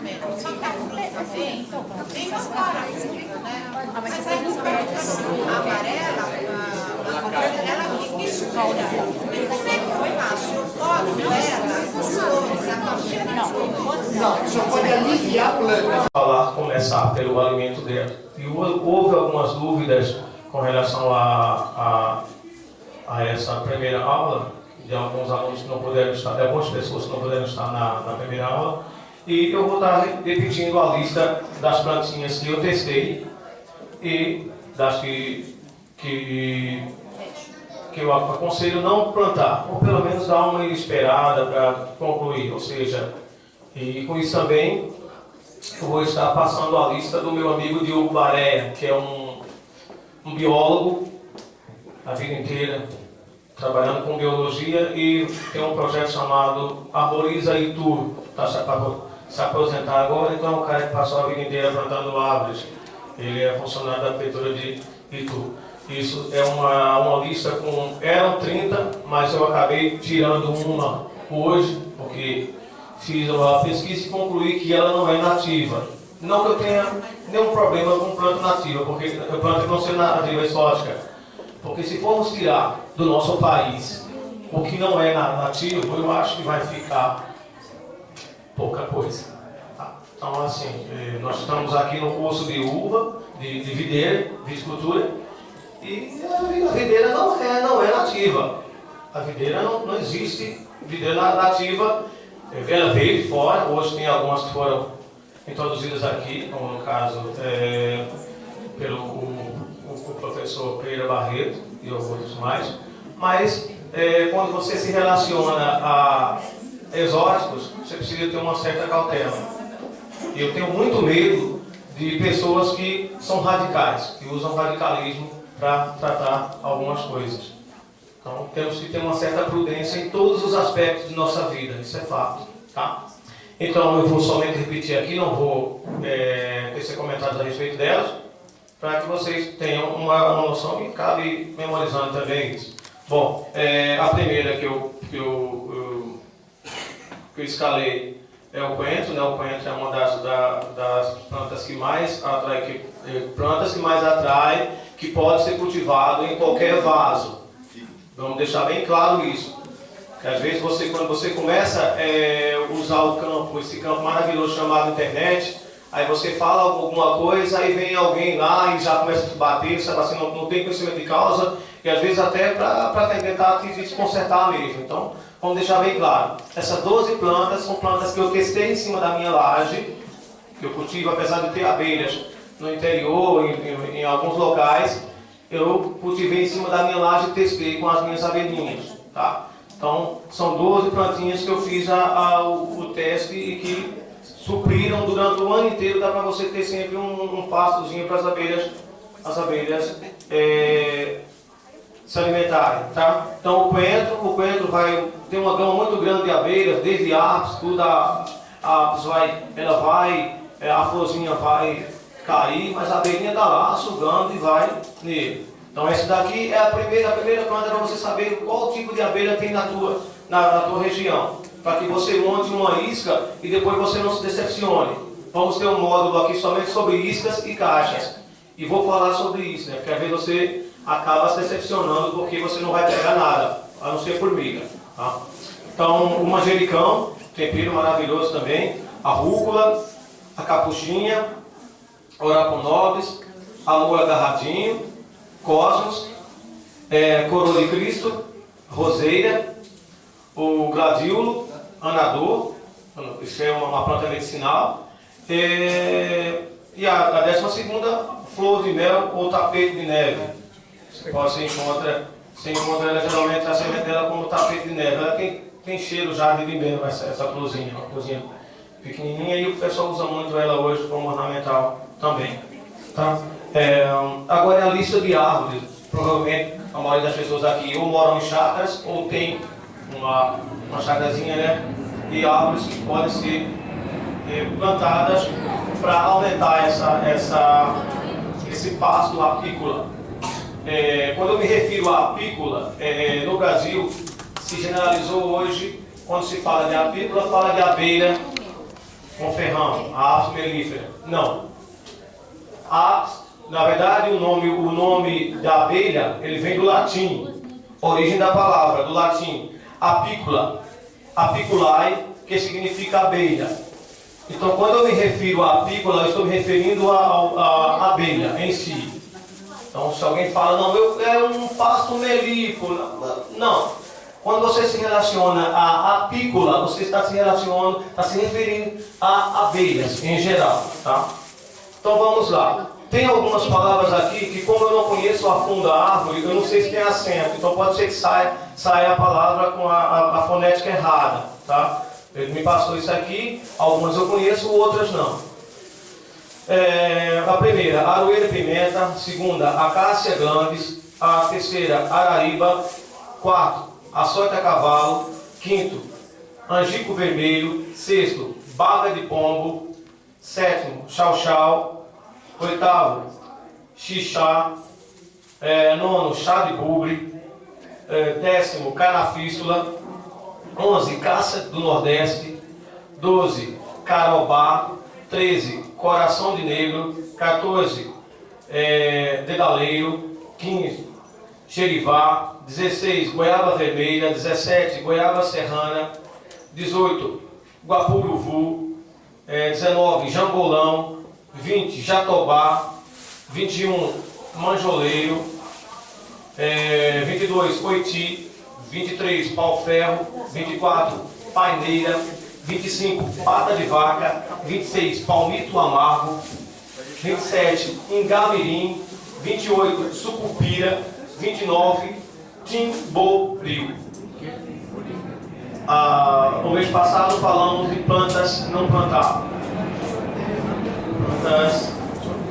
também. Só que a fruta vem mais barata, né? Mas aí no pé a amarela, ela fica escura. E como é que eu faço? Eu corto ela, Não, só pode aliviar a planta. Começar pelo alimento dela. E houve algumas dúvidas com relação a essa primeira aula, de alguns alunos que não puderam estar, de algumas pessoas que não puderam estar na primeira aula. E eu vou estar repetindo a lista das plantinhas que eu testei e das que eu aconselho não plantar, ou pelo menos dar uma esperada para concluir. Ou seja, e com isso também eu vou estar passando a lista do meu amigo Diogo Baréia, que é um biólogo a vida inteira, trabalhando com biologia, e tem um projeto chamado Arboriza Itu. Está se aposentar agora, então é um cara que passou a vida inteira plantando árvores. Ele é funcionário da prefeitura de Itu. Isso é uma lista com... Eram 30, mas eu acabei tirando uma hoje, porque fiz uma pesquisa e concluí que ela não é nativa. Não que eu tenha nenhum problema com planta nativa, porque planta não ser nativa exótica. Porque se formos tirar do nosso país o que não é nativo, eu acho que vai ficar pouca coisa. Tá? Então, assim, nós estamos aqui no curso de uva, de videira, viticultura, e a videira não é nativa. A videira não existe videira nativa. Ela veio de fora, hoje tem algumas que foram introduzidas aqui, como no caso pelo o professor Pereira Barreto e outros mais. Mas quando você se relaciona a exóticos, você precisa ter uma certa cautela. E eu tenho muito medo de pessoas que são radicais, que usam radicalismo para tratar algumas coisas. Então, temos que ter uma certa prudência em todos os aspectos de nossa vida, isso é fato. Tá? Então, eu vou somente repetir aqui, não vou tecer comentários a respeito delas, para que vocês tenham uma noção e cabe memorizando também isso. Bom, a primeira que eu escalei é o coentro, né? O coentro é uma das plantas que mais atrai, que pode ser cultivado em qualquer vaso. Vamos deixar bem claro isso. Que às vezes quando você começa a usar esse campo maravilhoso chamado internet, aí você fala alguma coisa, aí vem alguém lá e já começa a te bater, você assim, não tem conhecimento de causa, e às vezes até para tentar te desconcertar mesmo. Então, vamos deixar bem claro. Essas 12 plantas são plantas que eu testei em cima da minha laje, que eu cultivo, apesar de ter abelhas no interior, em alguns locais, eu cultivei em cima da minha laje e testei com as minhas abelhinhas. Tá? Então, são 12 plantinhas que eu fiz o teste e que supriram durante o ano inteiro. Dá para você ter sempre um pastozinho para as abelhas se alimentarem. Tá? Então, o coentro vai ter uma gama muito grande de abelhas, desde apis, tudo. A florzinha vai cair, mas a abelhinha está lá sugando e vai nele. Então essa daqui é a primeira planta para você saber qual tipo de abelha tem na tua região. Para que você monte uma isca e depois você não se decepcione. Vamos ter um módulo aqui somente sobre iscas e caixas. E vou falar sobre isso, né? Porque às vezes você acaba se decepcionando porque você não vai pegar nada, a não ser formiga. Tá? Então o manjericão, tempero maravilhoso também, a rúcula, a capuchinha, Oraconobis, Amor Agarradinho, Cosmos, Coroa de Cristo, Roseira, o Gladiolo, Anador, isso é uma planta medicinal, e a 12ª, Flor de Mel ou Tapete de Neve. Você encontra ela geralmente a semente dela como tapete de neve. Ela tem cheiro já de mel, essa florzinha, uma florzinha pequenininha, e o pessoal usa muito ela hoje como ornamental também. Tá? Agora é a lista de árvores. Provavelmente a maioria das pessoas aqui ou moram em chácaras ou tem uma chácarazinha, né? E árvores que podem ser plantadas para aumentar esse pasto apícola. Quando eu me refiro à apícola, no Brasil se generalizou hoje, quando se fala de apícola, fala de abelha com ferrão, a Apis mellifera. Não. Na verdade, o nome da abelha, ele vem do latim. Origem da palavra, do latim. Apícola. Apiculae, que significa abelha. Então, quando eu me refiro à apícola, eu estou me referindo à abelha em si. Então, se alguém fala, não, eu quero um pasto melífero. Não. Quando você se relaciona à apícola, você está se relacionando, está se referindo a abelhas em geral. Tá? Então, vamos lá. Tem algumas palavras aqui que, como eu não conheço a fundo a árvore, eu não sei se tem acento. Então pode ser que saia a palavra com a fonética errada. Tá? Ele me passou isso aqui, algumas eu conheço, outras não. A primeira, aroeira pimenta. Segunda, acácia glandis. A terceira, arariba. Quarto, açoita cavalo. Quinto, angico vermelho. Sexto, baga de pombo. Sétimo, chau-chau. Oitavo, xixá. Nono, chá de bubre. Décimo, canafístula. 11, caça do Nordeste. 12, carobá. 13, coração de negro. 14, dedaleiro. 15, xerivá. 16, goiaba vermelha. 17, goiaba serrana. 18, guapuruvu. 19, jambolão. 20, jatobá. 21, manjoleiro. 22, oiti. 23, pau-ferro. 24, paineira. 25, pata de vaca. 26, palmito amargo. 27, ingamirim. 28, sucupira. 29, timboril. No mês passado falamos de plantas não plantar. Plantas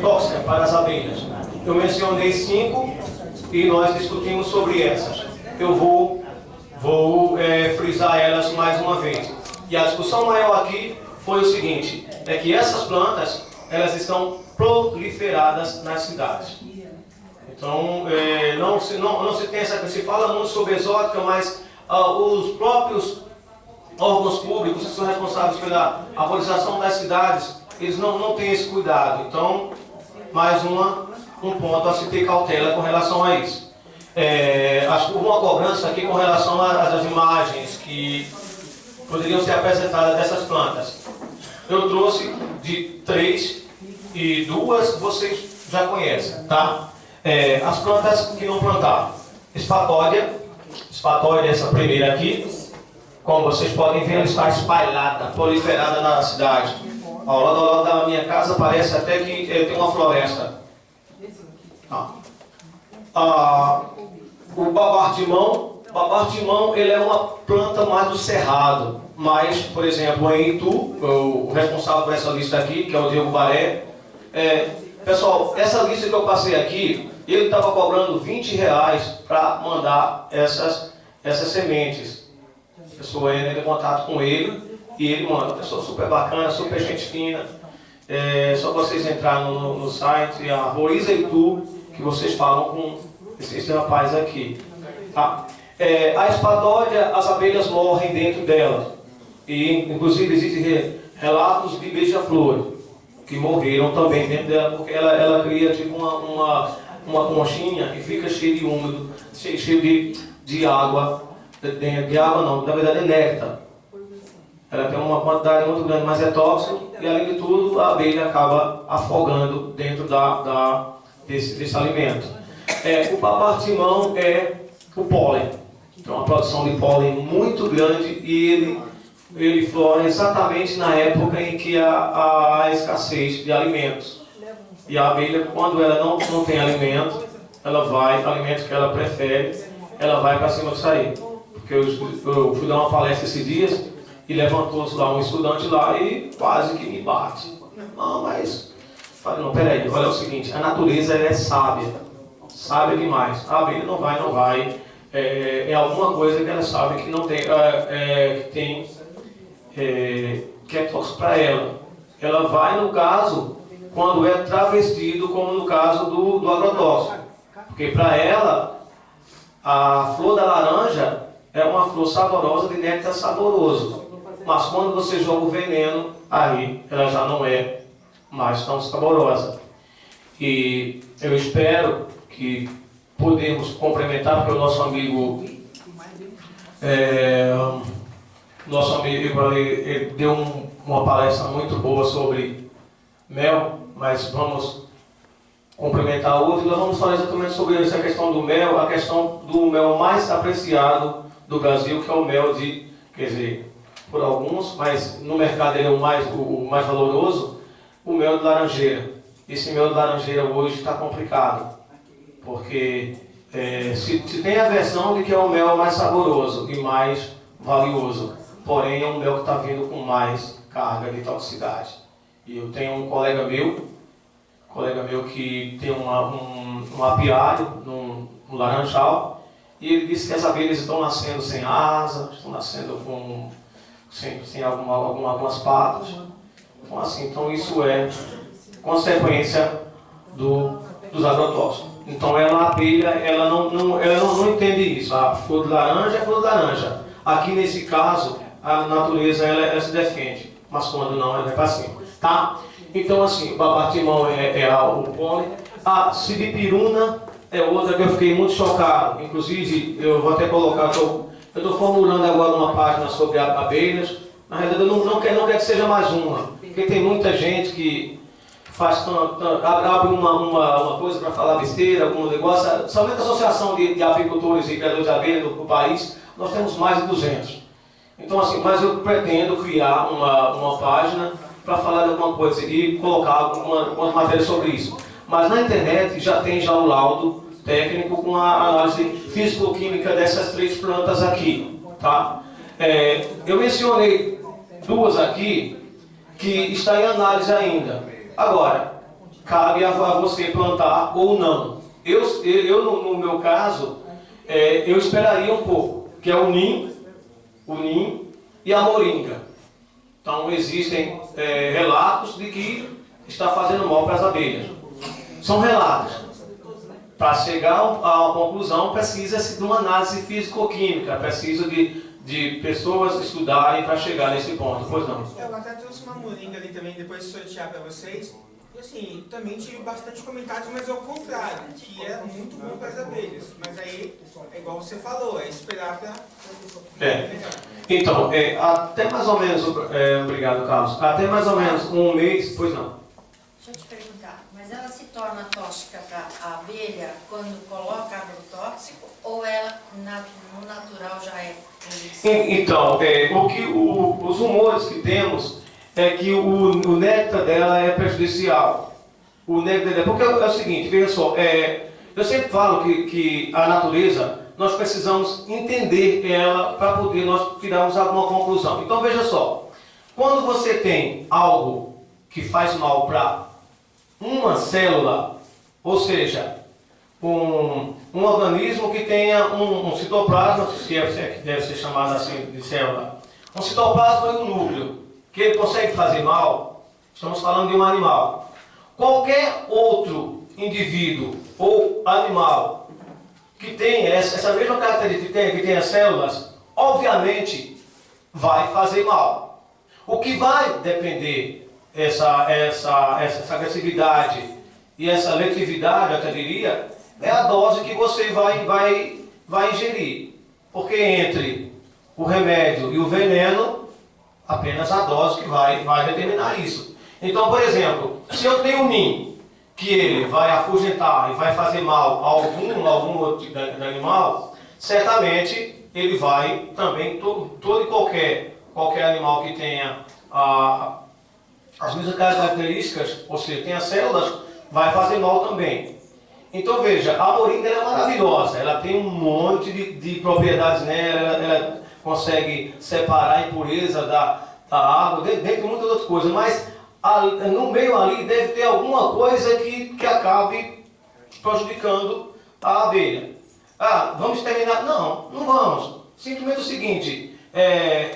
tóxicas para as abelhas. Eu mencionei 5 e nós discutimos sobre essas. Eu vou frisar elas mais uma vez. E a discussão maior aqui foi o seguinte, é que essas plantas, elas estão proliferadas nas cidades. Então, não se tem se fala muito sobre exótica, mas os próprios órgãos públicos que são responsáveis pela arborização das cidades, eles não têm esse cuidado. Então, mais um ponto a se ter cautela com relação a isso. Acho que houve uma cobrança aqui com relação às imagens que poderiam ser apresentadas dessas plantas. Eu trouxe de 3 e 2 vocês já conhecem, tá? As plantas que não plantaram. Espatódia, essa primeira aqui, como vocês podem ver, ela está espalhada, proliferada na cidade. Ao lado da minha casa parece até que tem uma floresta. O babar-de-mão, ele é uma planta mais do cerrado. Mas, por exemplo, em Itu, o responsável por essa lista aqui, que é o Diego Baré, pessoal, essa lista que eu passei aqui, ele estava cobrando R$20 para mandar essas sementes. A pessoa entra em contato com ele e ele manda. Pessoa super bacana, super gente fina. Só vocês entrarem no site, Arboriza Itu, que vocês falam com esse rapaz aqui. A espadódia, as abelhas morrem dentro dela. E, inclusive, existem relatos de beija-flor que morreram também dentro dela, porque ela cria tipo uma conchinha e fica cheio de úmido, cheio de água. De água não, na verdade é néctar. Ela tem uma quantidade muito grande, mas é tóxico, e além de tudo, a abelha acaba afogando dentro desse alimento. O babar-de-mão é o pólen. Então, uma produção de pólen muito grande, e ele flora exatamente na época em que há escassez de alimentos. E a abelha, quando ela não tem alimento, ela vai, alimentos que ela prefere, ela vai para cima disso aí. Porque eu fui dar uma palestra esses dias e levantou-se lá um estudante lá e quase que me bate. Não, mas... Falei, não, peraí, olha o seguinte, a natureza ela é sábia demais. A abelha não vai. É alguma coisa que ela sabe que não tem, que é tóxico para ela. Ela vai, no caso, quando é travestido, como no caso do agrotóxico. Porque para ela, a flor da laranja é uma flor saborosa de néctar saboroso. mas quando você joga o veneno, aí ela já não é mais tão saborosa. E eu espero que podemos complementar, porque o nosso amigo ele deu uma palestra muito boa sobre mel, mas vamos complementar outra, e nós vamos falar exatamente sobre essa questão do mel, a questão do mel mais apreciado do Brasil, que é o mel de, quer dizer, por alguns, mas no mercado ele é o mais valoroso, o mel de laranjeira. Esse mel de laranjeira hoje está complicado, porque se tem a versão de que é o mel mais saboroso e mais valioso, porém é um mel que está vindo com mais carga de toxicidade. E eu tenho um colega meu que tem um apiário no Laranjal, e ele disse que as abelhas estão nascendo sem asa, estão nascendo sem algumas patas. Então isso é consequência dos agrotóxicos. Então a abelha ela não entende isso. A flor de laranja é flor de laranja. Aqui nesse caso, a natureza ela se defende, mas quando não, ela vai para cima. Tá? Então assim, o babatimão é o pólen. A sibipiruna é outra que eu fiquei muito chocado. Inclusive, eu vou até colocar, eu estou formulando agora uma página sobre abelhas. Na realidade, eu não quero que seja mais uma, porque tem muita gente que abre uma coisa para falar besteira, algum negócio. Somente a Associação de Apicultores e Criadores de Abelha do país, nós temos mais de 200. Então assim, mas eu pretendo criar uma página para falar de alguma coisa e colocar algumas matérias sobre isso. Mas na internet já tem o laudo técnico com a análise físico-química dessas 3 plantas aqui. Tá? Eu mencionei 2 aqui que está em análise ainda. Agora, cabe a você plantar ou não. Eu no meu caso, eu esperaria um pouco, que é o NIM e a moringa. Então existem relatos de que está fazendo mal para as abelhas. São relatos. Para chegar a uma conclusão, precisa-se de uma análise físico-química, precisa de pessoas estudarem para chegar nesse ponto. Pois não? Eu até trouxe uma moringa ali também, depois de sortear para vocês. E assim, também tive bastante comentários, mas é o contrário, que é muito bom para as abelhas. Mas aí, é igual você falou, é esperar para... Então, até mais ou menos, obrigado Carlos, até mais ou menos um mês, pois não? Deixa eu te perguntar, mas ela se torna tóxica para a abelha quando coloca agrotóxico ou ela no natural já é? Então, os rumores que temos é que o néctar dela é prejudicial. O néctar dela, porque é o seguinte, veja só, eu sempre falo que a natureza, nós precisamos entender ela para poder nós tirarmos alguma conclusão. Então veja só, quando você tem algo que faz mal para uma célula, ou seja, um organismo que tenha um citoplasma, se deve ser chamado assim de célula, um citoplasma e um núcleo, que ele consegue fazer mal, estamos falando de um animal. Qualquer outro indivíduo ou animal que tenha essa mesma característica, que tenha células, obviamente vai fazer mal. O que vai depender essa agressividade e essa letividade, eu até diria, é a dose que você vai ingerir. Porque entre o remédio e o veneno, apenas a dose que vai determinar isso. Então, por exemplo, se eu tenho um NIM, que ele vai afugentar e vai fazer mal a algum outro tipo de animal, certamente ele vai também, todo e qualquer animal que tenha as mesmas características, ou seja, tem as células, vai fazer mal também. Então veja, a moringa é maravilhosa, ela tem um monte de propriedades nela, ela consegue separar a impureza da água, dentre muitas outras coisas, mas no meio ali deve ter alguma coisa que acabe prejudicando a abelha. Vamos terminar? Não vamos. Simplesmente o seguinte,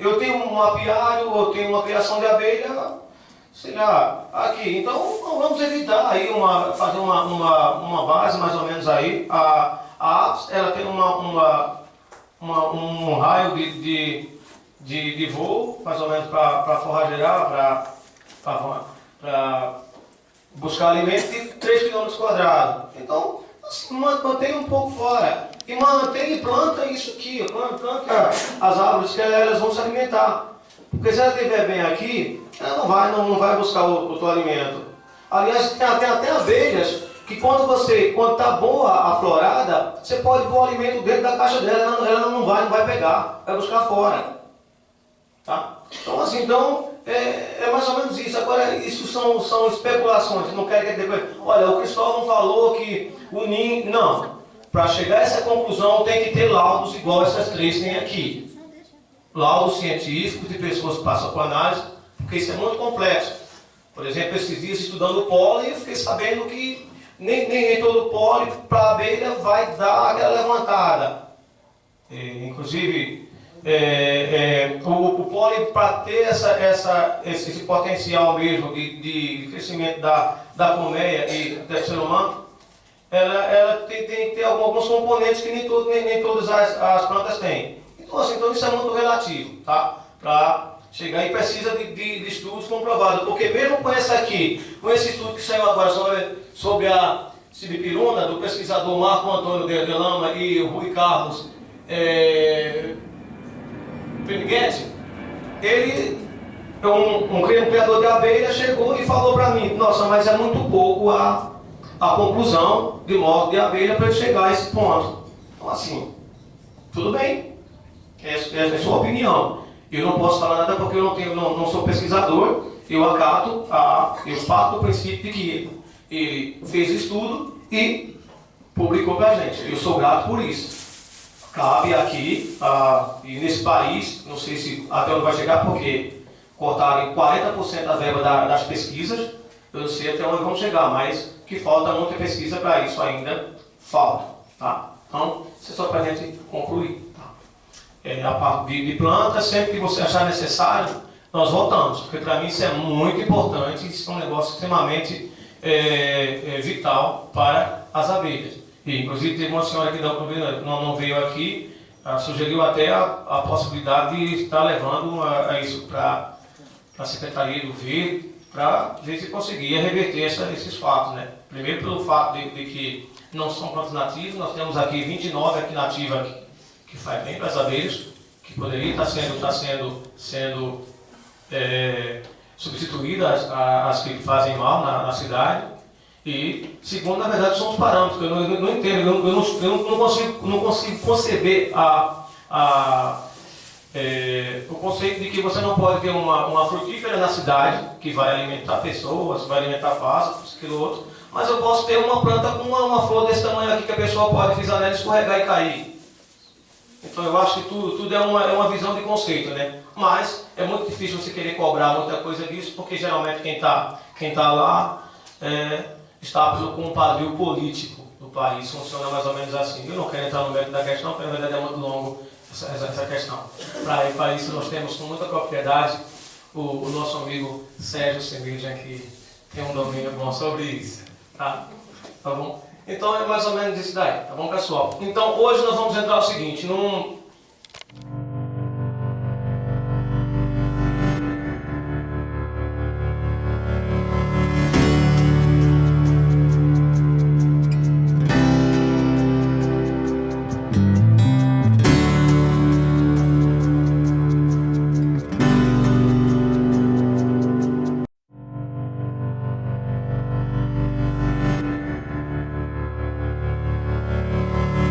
eu tenho um apiário, eu tenho uma criação de abelha, sei lá, aqui. Então vamos evitar aí fazer uma base mais ou menos aí. A apis, ela tem um raio de de voo, mais ou menos para forragear, para buscar alimento, de 3 km². Então, assim, mantém um pouco fora. E mantém e planta isso aqui, planta as árvores que elas vão se alimentar. Porque se ela estiver bem aqui, ela não vai buscar outro alimento. Aliás, tem até abelhas que quando está boa a florada, você pode pôr o alimento dentro da caixa dela, ela não vai pegar, vai buscar fora. Tá? Então, assim, é mais ou menos isso. Agora, isso são especulações, não quero que depois... Olha, o Cristóvão falou que o ninho... Não, para chegar a essa conclusão tem que ter laudos igual essas 3 têm aqui. Laudos científicos de pessoas que passam por análise, porque isso é muito complexo. Por exemplo, esses dias estudando o pólen, eu fiquei sabendo que nem todo pólen para a abelha vai dar aquela levantada. Inclusive, o pólen, para ter esse potencial mesmo de crescimento da colmeia e do ser humano, ela tem que ter alguns componentes que nem todas as plantas têm. Então, assim, isso é muito relativo, tá? Para chegar e precisa de estudos comprovados, porque mesmo com esse estudo que saiu agora sobre a sibipiruna, do pesquisador Marco Antônio de Lama e o Rui Carlos Prenighetti, ele, um criador de abelha, chegou e falou para mim, nossa, mas é muito pouco a conclusão de morte de abelha para ele chegar a esse ponto. Então, assim, tudo bem, essa é a sua opinião. Eu não posso falar nada porque eu não sou pesquisador, eu parto do princípio de que ele fez estudo e publicou para a gente. Eu sou grato por isso. Cabe aqui, e nesse país, não sei se até onde vai chegar, porque cortaram 40% da verba das pesquisas, eu não sei até onde vão chegar, mas que falta muita pesquisa para isso ainda, falta. Tá? Então, isso é só para a gente concluir. A parte de planta, sempre que você achar necessário, nós voltamos, porque para mim isso é muito importante, isso é um negócio extremamente vital para as abelhas. E, inclusive, teve uma senhora que não veio aqui, sugeriu até a possibilidade de estar levando isso para a Secretaria do Verde, para ver se conseguia reverter esses fatos. Né? Primeiro, pelo fato de que não são plantas nativas, nós temos aqui 29 aqui nativas aqui, que faz bem para as abelhas, que poderia estar sendo substituídas as que fazem mal na cidade. E, segundo, na verdade, são os parâmetros. Eu não entendo, eu não consigo conceber o conceito de que você não pode ter uma frutífera na cidade, que vai alimentar pessoas, vai alimentar pássaros, aquilo outro, mas eu posso ter uma planta com uma flor desse tamanho aqui que a pessoa pode pisar nela, escorregar e cair. Então eu acho que tudo é uma visão de conceito, né? Mas é muito difícil você querer cobrar muita coisa disso, porque geralmente quem tá lá está com um pavio político do país, funciona mais ou menos assim. Eu não quero entrar no mérito da questão, porque na verdade é muito longo essa questão. Para isso nós temos com muita propriedade o nosso amigo Sérgio Semidjan, que tem um domínio bom sobre isso. Tá bom? Então é mais ou menos isso daí, tá bom, pessoal? Então hoje nós vamos entrar o seguinte,